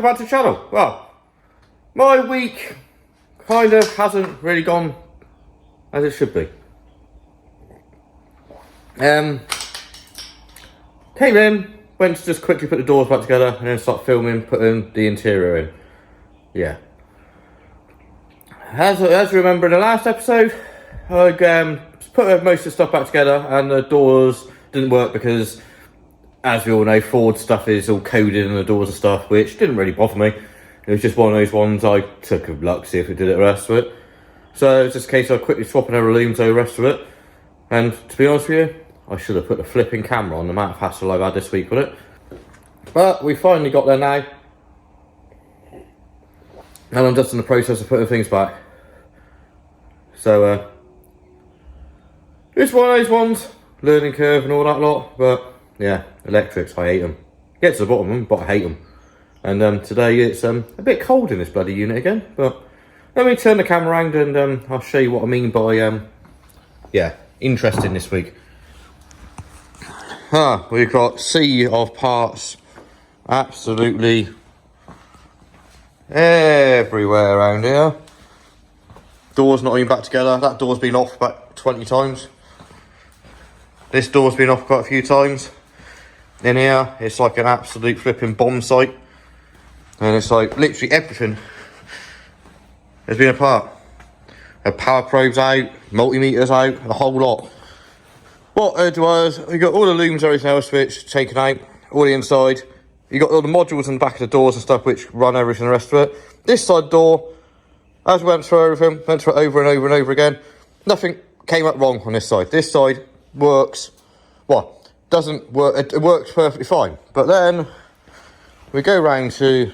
welcome back to the channel. Well, my week kind of hasn't really gone as it should be. Came in, went to just quickly put the doors back together and then start filming, putting the interior in. Yeah. As you remember in the last episode, I put most of the stuff back together and the doors didn't work because, as we all know, Ford stuff is all coded in the doors and stuff, which didn't really bother me. It was just one of those ones I took a luck, see if it did it the rest of it. So it's just a case of quickly swapping over looms over the rest of it. And to be honest with you, I should have put the flipping camera on, the amount of hassle I've had this week with it. But we finally got there now. And I'm just in the process of putting things back. So, it's one of those ones, learning curve and all that lot, but yeah, electrics, I hate them. Get to the bottom of them, but I hate them. And today it's a bit cold in this bloody unit again, but let me turn the camera around and I'll show you what I mean by, yeah, interesting this week. We've got sea of parts absolutely everywhere around here. Door's not even back together. That door's been off about 20 times. This door's been off quite a few times. In here, it's like an absolute flipping bomb site. And it's like literally everything has been apart. The power probes out, multimeters out, the whole lot. What it was, we got all the looms, everything else switched, taken out, all the inside. You got all the modules in the back of the doors and stuff which run everything the rest of it. This side door, as we went through everything, went through it over and over and over again, nothing came up wrong on this side. This side works, well, doesn't work, it works perfectly fine. But then we go round to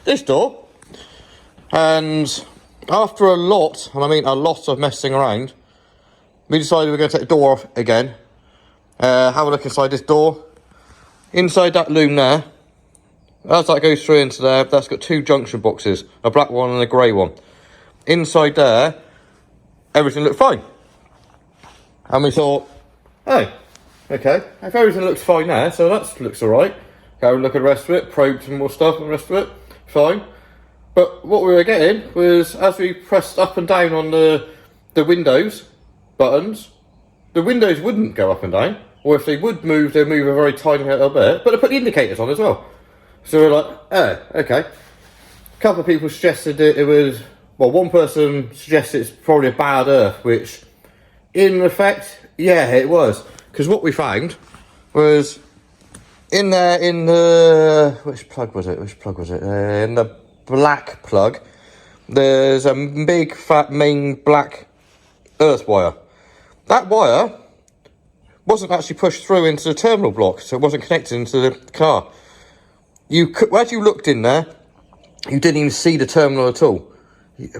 this door, and after a lot, and I mean a lot of messing around, we decided we're going to take the door off again. Have a look inside this door. Inside that loom there, as that goes through into there, that's got two junction boxes, a black one and a grey one. Inside there, everything looked fine. And we thought, oh, okay, if everything looks fine there, so that looks alright. Go and look at the rest of it, probe some more stuff and the rest of it, fine. But what we were getting was, as we pressed up and down on the Windows buttons, the windows wouldn't go up and down, or if they would move, they'd move a very tiny little bit, but they put the indicators on as well. So we're like, oh, okay. A couple of people suggested it was, well, one person suggested it's probably a bad earth, which, in effect, yeah, it was. Because what we found was, in there, in the, which plug was it? In the black plug, there's a big, fat, main black earth wire. That wire wasn't actually pushed through into the terminal block, so it wasn't connected into the car. As you looked in there, you didn't even see the terminal at all.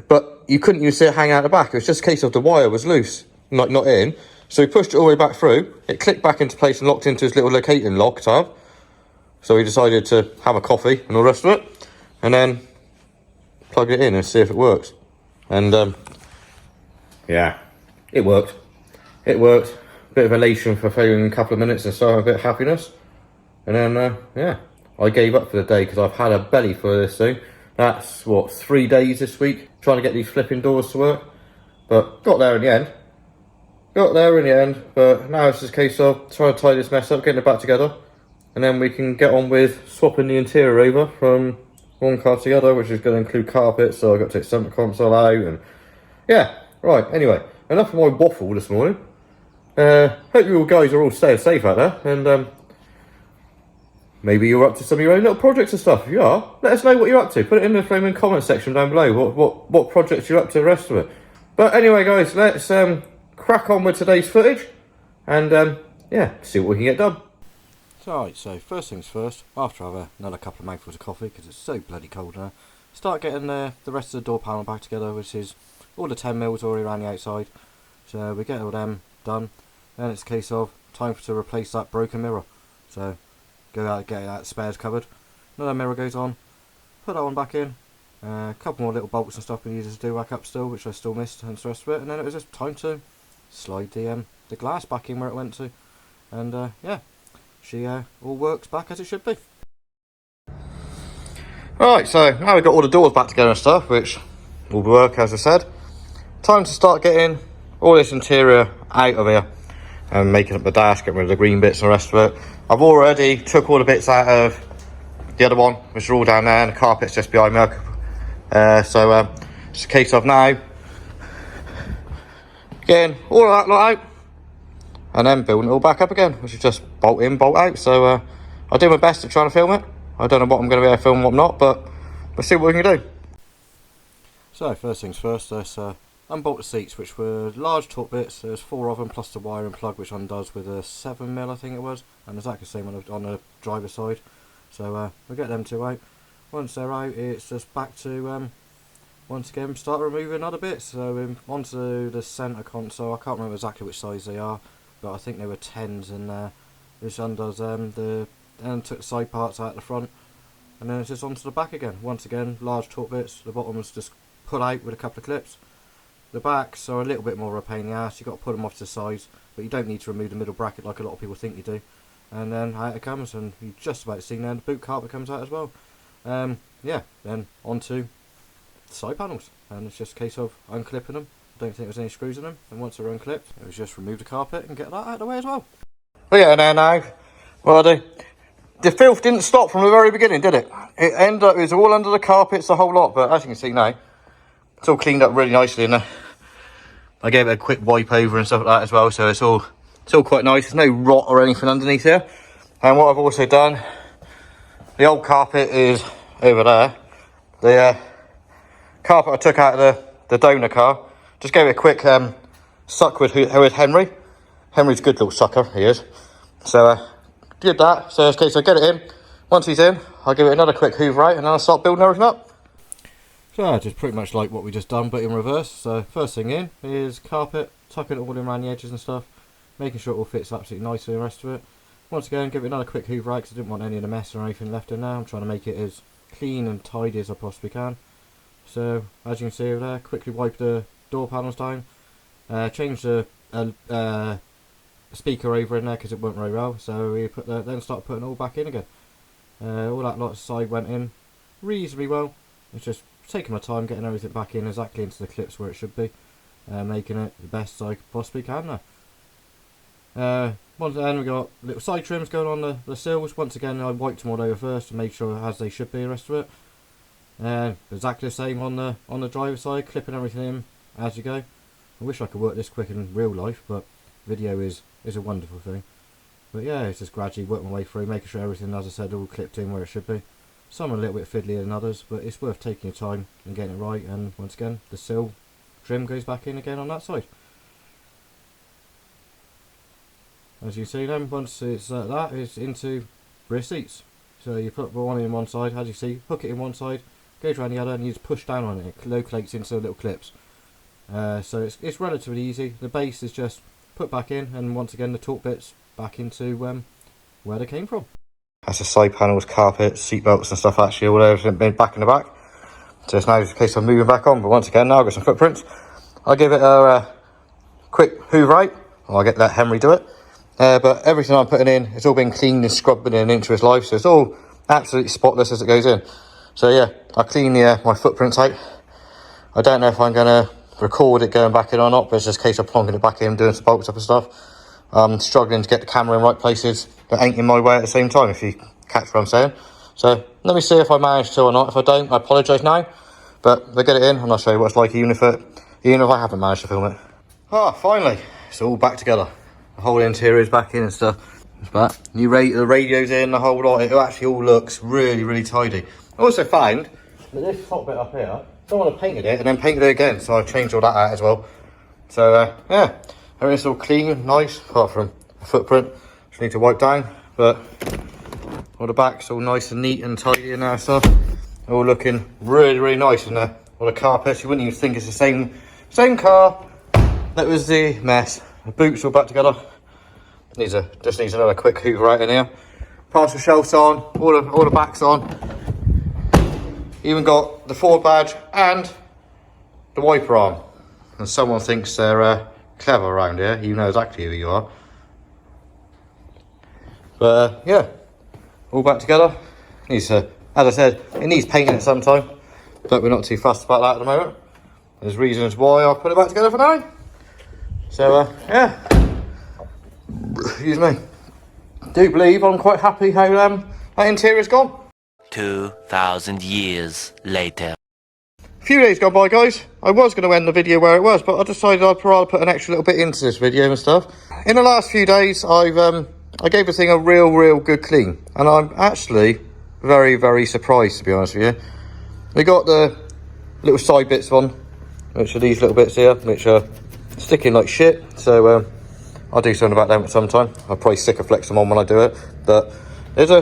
But you couldn't even see it hang out the back. It was just a case of the wire was loose, not in. So we pushed it all the way back through. It clicked back into place and locked into its little locating lock tab. So we decided to have a coffee and all the rest of it, and then plug it in and see if it works. And yeah, it worked. It worked. Bit of elation for a couple of minutes and so a bit of happiness. And then, yeah, I gave up for the day because I've had a belly for this thing. That's, what, 3 days this week trying to get these flipping doors to work. But got there in the end. But now it's just a case of trying to tie this mess up, getting it back together. And then we can get on with swapping the interior over from one car to the other, which is going to include carpet, so I've got to take center console out. And yeah, right, anyway, enough of my waffle this morning. Hope you all guys are all staying safe out there, and maybe you're up to some of your own little projects and stuff. If you are, let us know what you're up to. Put it in the flaming comment section down below, what projects you're up to, the rest of it. But anyway guys, let's crack on with today's footage, and yeah, see what we can get done. Alright, so first things first, after I have another couple of mouthfuls of coffee, because it's so bloody cold now, start getting the rest of the door panel back together, which is all the 10 mils already around the outside. So we get all them done. Then it's a case of time to replace that broken mirror. So go out, get that spares covered. Another mirror goes on, put that one back in. A couple more little bolts and stuff we needed to do back up still, which I still missed, and the rest of it. And then it was just time to slide the glass back in where it went to. And yeah, she all works back as it should be. Right, so now we've got all the doors back together and stuff, which will work as I said. Time to start getting all this interior out of here and making up the dash, getting rid of the green bits and the rest of it. I've already took all the bits out of the other one, which are all down there, and the carpet's just behind me. So it's a case of now getting all of that lot out and then building it all back up again, which is just bolt in, bolt out. So I'll do my best at trying to film it. I don't know what I'm going to be able to film and what not, but we'll see what we can do. So first things first, let's unbolt the seats, which were large torque bits. There's 4 of them plus the wire and plug, which undoes with a 7mm I think it was, and exactly the same on the driver's side. So we'll get them 2 out. Once they're out, it's just back to once again start removing other bits. So onto the centre console. I can't remember exactly which size they are, but I think they were 10s, and this undoes and took the side parts out the front, and then it's just onto the back again. Once again, large torque bits. The bottoms just pull out with a couple of clips. The backs are a little bit more of a pain in the ass. You've got to put them off to the sides, but you don't need to remove the middle bracket like a lot of people think you do. And then out it comes, and you just about seen there, the boot carpet comes out as well. Yeah, then onto the side panels, and it's just a case of unclipping them. Don't think there's any screws in them, and once they're unclipped, it was just remove the carpet and get that out of the way as well. But yeah, now, what I do, the filth didn't stop from the very beginning, did it? It ended up, it was all under the carpets, the whole lot, but as you can see now, it's all cleaned up really nicely in there. I gave it a quick wipe over and stuff like that as well, so it's all quite nice. There's no rot or anything underneath here. And what I've also done, the old carpet is over there. The carpet I took out of the donor car, just gave it a quick suck with Henry. Henry's a good little sucker, he is. So did that, so in case I get it in. Once he's in, I'll give it another quick hoover out, and then I'll start building everything up. So just pretty much like what we just done, but in reverse. So first thing in is carpet, tucking it all in around the edges and stuff, making sure it all fits absolutely nicely and the rest of it. Once again, give it another quick hoover out because I didn't want any of the mess or anything left in there. I'm trying to make it as clean and tidy as I possibly can. So as you can see over there, quickly wipe the door panels down, change the speaker over in there because it won't very well. So we then start putting it all back in again. All that lot side went in reasonably well. It's just taking my time getting everything back in exactly into the clips where it should be, making it the best I possibly can now. Once then we got little side trims going on the sills. Once again I wiped them all over first to make sure as they should be the rest of it. Exactly the same on the driver's side, clipping everything in as you go. I wish I could work this quick in real life, but video is a wonderful thing. But yeah, it's just gradually working my way through, making sure everything, as I said, all clipped in where it should be. Some are a little bit fiddlier than others, but it's worth taking your time and getting it right. And once again, the sill trim goes back in again on that side. As you see then, once it's that, it's into rear seats. So you put one in one side, as you see, hook it in one side, goes around the other, and you just push down on it. It loculates into little clips. So it's relatively easy. The base is just put back in, and once again the torque bits back into where they came from. That's the side panels, carpet, seat belts and stuff actually, all everything been back in the back. So it's now just a case of moving back on, but once again now I've got some footprints. I'll give it a quick hoover out, or I'll let Henry do it. But everything I'm putting in, it's all been cleaned and scrubbed within an inch of its life, so it's all absolutely spotless as it goes in. So yeah, I'll clean my footprints out. I don't know if I'm going to record it going back in or not, but it's just a case of plonking it back in, doing some bolts up and stuff. I'm struggling to get the camera in right places that ain't in my way at the same time, if you catch what I'm saying. So let me see if I manage to or not. If I don't, I apologise now, but if I get it in, and I'll show you what it's like even if I haven't managed to film it. Finally, it's all back together. The whole interior is back in and stuff. It's back. The radio's in, the whole lot. It actually all looks really, really tidy. I also found that this top bit up here, someone had painted it and then painted it again, so I changed all that out as well. So yeah, everything's all clean, nice, apart from a footprint, which I need to wipe down. But all the back's all nice and neat and tidy and that stuff. All looking really, really nice in there. All the carpets, you wouldn't even think it's the same car. That was the mess. The boots all back together. Just needs another quick hoover out in here. Parcel shelves on, all the backs on. Even got the Ford badge and the wiper arm. And someone thinks they're clever around here. You know exactly who you are. But yeah, all back together. Needs a As I said, it needs painting at some time, but we're not too fussed about that at the moment. There's reasons why I'll put it back together for now. So, yeah. Excuse me. Do believe I'm quite happy how that interior's gone. 2,000 years later. A few days gone by, guys. I was going to end the video where it was, but I decided I'd rather put an extra little bit into this video and stuff. In the last few days, I gave the thing a real good clean, and I'm actually very surprised, to be honest with you. We got the little side bits on, which are these little bits here, which are sticking like shit. So I'll do something about them at some time. I'll probably sticker flex them on when I do it, but there's a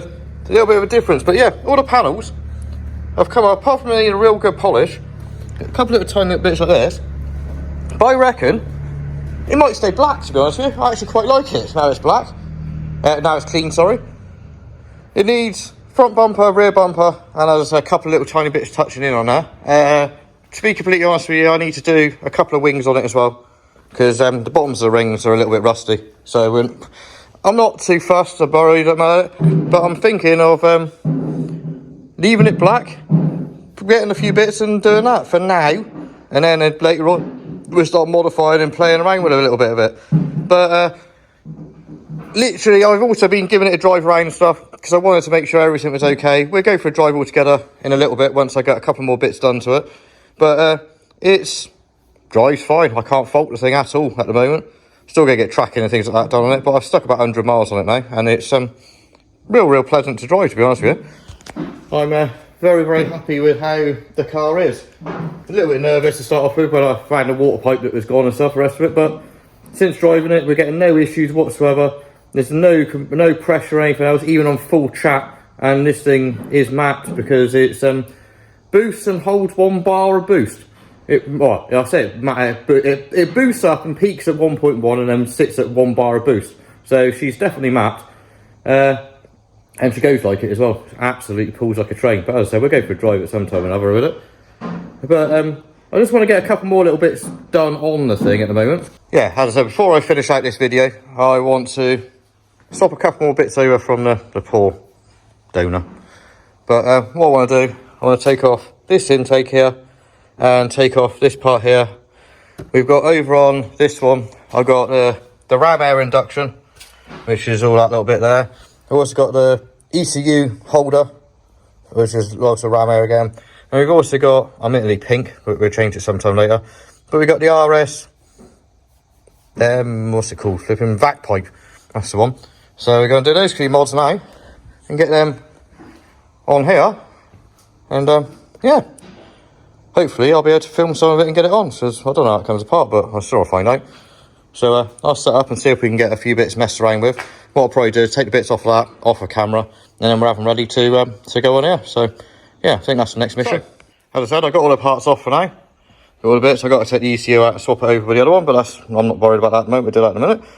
little bit of a difference. But yeah, all the panels have come up, apart from a real good polish. A couple of tiny little bits like this, but I reckon it might stay black, to be honest with you. I actually quite like it now it's black. Now it's clean, sorry. It needs front bumper, rear bumper, and as I say, a couple of little tiny bits touching in on there. To be completely honest with you, I need to do a couple of wings on it as well, because the bottoms of the rings are a little bit rusty. So I'm not too fussed or worried about it, but I'm thinking of leaving it black, getting a few bits and doing that for now, and then later on we'll start modifying and playing around with a little bit of it. But literally, I've also been giving it a drive around and stuff, because I wanted to make sure everything was okay. We'll go for a drive all together in a little bit once I get a couple more bits done to it. But it's drives fine. I can't fault the thing at all at the moment. Still gonna get tracking and things like that done on it, but I've stuck about 100 miles on it now, and it's real pleasant to drive, to be honest with you. I'm very happy with how the car is. A little bit nervous to start off with when I found the water pipe that was gone and stuff, the rest of it, but since driving it, we're getting no issues whatsoever. There's no pressure or anything else, even on full chat, and this thing is mapped because it's boosts and holds 1 bar of boost. Well, I said it boosts up and peaks at 1.1 and then sits at 1 bar of boost. So she's definitely mapped. And she goes like it as well. Absolutely pulls like a train. But as I said, we'll go for a drive at some time or another with it. But I just want to get a couple more little bits done on the thing at the moment. Yeah, as I said, before I finish out this video, I want to swap a couple more bits over from the poor donor. But what I want to do, I want to take off this intake here and take off this part here. We've got over on this one, I've got the ram air induction, which is all that little bit there. I've also got the ECU holder, which is also ram air again. And we've also got, admittedly pink, but we'll change it sometime later. But we've got the RS, what's it called? Flipping vac pipe. That's the one. So we're going to do those 3 mods now and get them on here. And yeah, hopefully I'll be able to film some of it and get it on. So I don't know how it comes apart, but I'm sure I'll find out. So I'll set up and see if we can get a few bits messed around with. What I'll probably do is take the bits off of that, off of camera, and then we'll have them ready to go on here. So yeah, I think that's the next mission. As I said, I got all the parts off for now. Got all the bits. I got to take the ECU out and swap it over with the other one, but I'm not worried about that at the moment. We'll do that in a minute.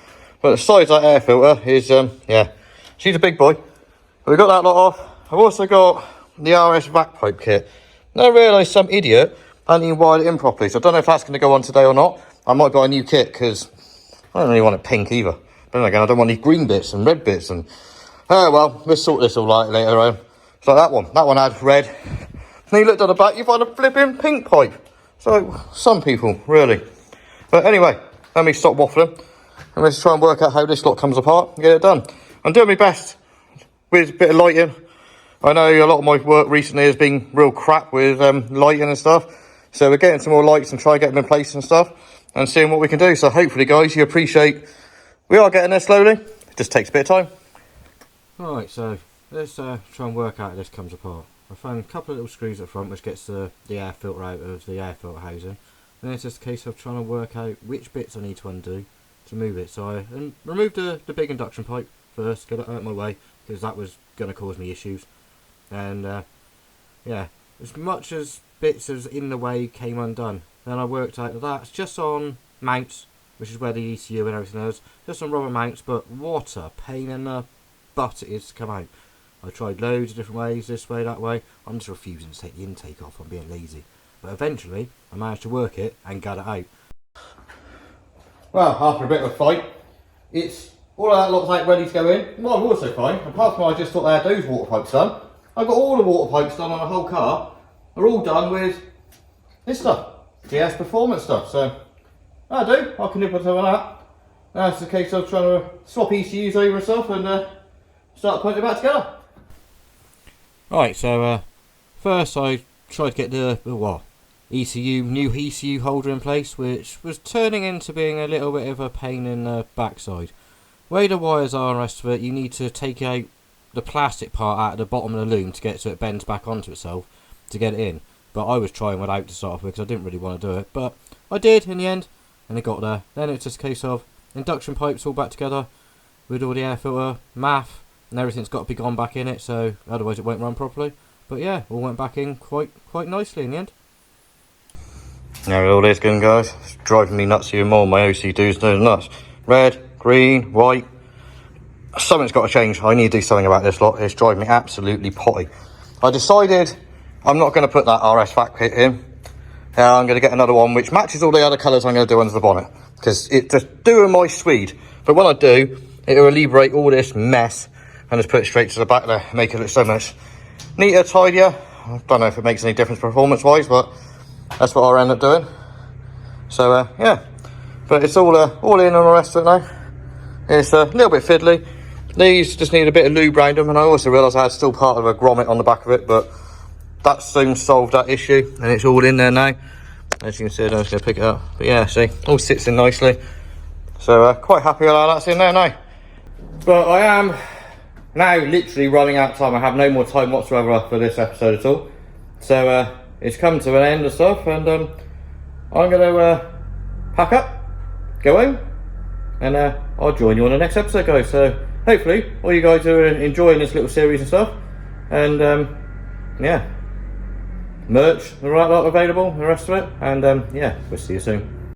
But the size of that air filter is yeah, she's a big boy. But we got that lot off. I've also got the RS vac pipe kit. Now I realised some idiot hadn't even wired it in properly, so I don't know if that's going to go on today or not. I might buy a new kit because I don't really want it pink either. But then again, I don't want any green bits and red bits, and oh well, we'll sort this all out later on. So that one had red. And you looked at the back, you find a flipping pink pipe. So some people, really. But anyway, let me stop waffling and let's try and work out how this lot comes apart and get it done. I'm doing my best with a bit of lighting. I know a lot of my work recently has been real crap with lighting and stuff. So we're getting some more lights and try and get them in place and stuff and seeing what we can do. So hopefully, guys, you appreciate we are getting there slowly. It just takes a bit of time. Alright, so let's try and work out how this comes apart. I found a couple of little screws at the front which gets the air filter out of the air filter housing. Then it's just a case of trying to work out which bits I need to undo to move it. So I removed the big induction pipe first, get it out of my way, because that was going to cause me issues. And yeah, as much as bits as in the way came undone. Then I worked out that that's just on mounts, which is where the ECU and everything is, just on rubber mounts, but what a pain in the butt it is to come out. I tried loads of different ways, this way, that way. I'm just refusing to take the intake off, I'm being lazy. But eventually, I managed to work it and get it out. Well, after a bit of a fight, it's all of that looks like ready to go in. What I've also found, apart from I just thought I had those water pipes done, I've got all the water pipes done on the whole car. They're all done with this stuff, GS Performance stuff. So I can nip on some of that. Now it's a case of trying to swap ECUs over and stuff and start putting it back together. Right, so first I tried to get the new ECU holder in place, which was turning into being a little bit of a pain in the backside. Where the wires are and the rest of it, you need to take out the plastic part out of the bottom of the loom to get it so it bends back onto itself to get it in. But I was trying without to start off with because I didn't really want to do it. But I did in the end, and it got there. Then it's just a case of induction pipes all back together with all the air filter, MAF, and everything's got to be gone back in it, so otherwise it won't run properly. But yeah, all went back in quite nicely in the end. Now all this going, guys, it's driving me nuts even more. My OCD's doing nuts. Red, green, white. Something's got to change. I need to do something about this lot. It's driving me absolutely potty. I decided I'm not going to put that RS vac kit in. I'm going to get another one which matches all the other colours I'm going to do under the bonnet, because it's just doing my Swede. But when I do, it'll alleviate all this mess and just put it straight to the back there, make it look so much neater, tidier. I don't know if it makes any difference performance wise, but that's what I'll end up doing. So yeah, but it's all in and all the rest of it now. It's a little bit fiddly. These just need a bit of lube around them, and I also realised I had still part of a grommet on the back of it, but that soon solved that issue and it's all in there now. As you can see, I'm just going to pick it up. But yeah, see, all sits in nicely. So quite happy with how that's in there now. But I am now literally running out of time. I have no more time whatsoever for this episode at all. So it's come to an end and stuff, and I'm going to pack up, go home, and I'll join you on the next episode, guys. So hopefully all you guys are enjoying this little series and stuff, and yeah, merch, the right lot available, the rest of it, and yeah, we'll see you soon.